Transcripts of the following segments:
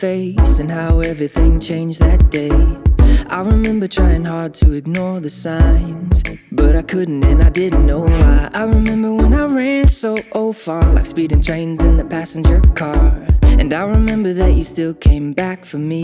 face and how everything changed that day. I remember trying hard to ignore the signs, but I couldn't and I didn't know why. I remember when I ran so far, like speeding trains in the passenger car. And I remember that you still came back for me.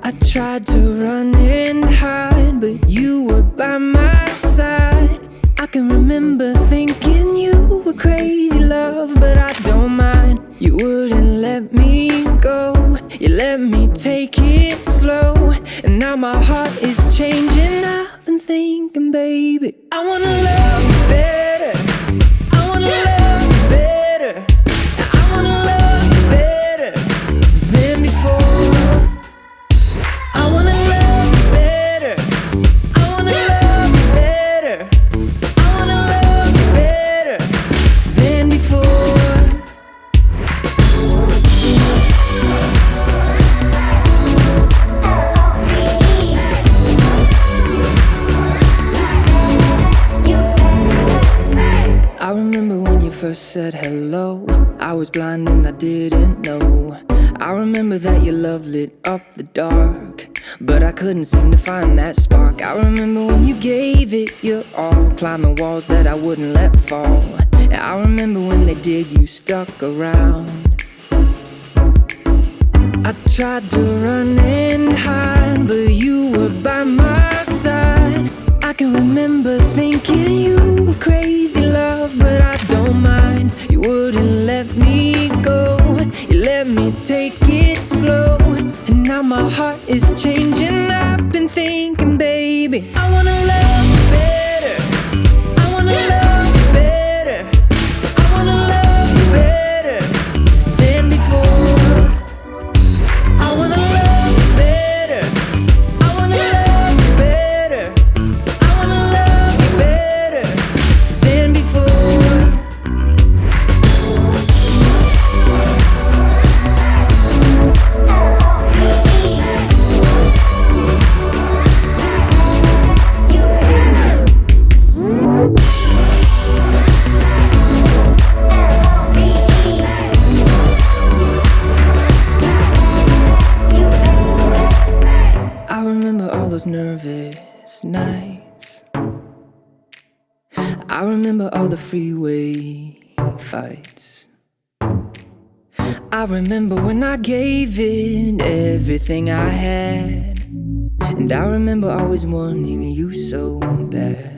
I tried to run and hide, but you were by my side. I can remember thinking you were crazy, love, but I don't mind. You wouldn't let me go, you let me take it slow. And now my heart is changing, I've been thinking, baby, I wanna love you better, I wanna love you better, I wanna love you better than before. I wanna love you better, I wanna love you better, I wanna love you better than before. I remember when you first said hello, I was blind and I didn't know. I remember that your love lit up the dark, but I couldn't seem to find that spark. I remember when you gave it your all, climbing walls that I wouldn't let fall. And I remember when they did, you stuck around. I tried to run and hide, but you were by my side. I can remember thinking you were crazy, love, but I don't mind. You wouldn't let me go, you let me take it slow. And now my heart is changing, I've been thinking, baby, I wanna love you better, I wanna love you better, I wanna love you better than before. I wanna love you better, I wanna love you better, I wanna love you better than before. I remember all those nervous nights, I remember all the freeway fights. I remember when I gave it everything I had, and I remember always wanting you so bad.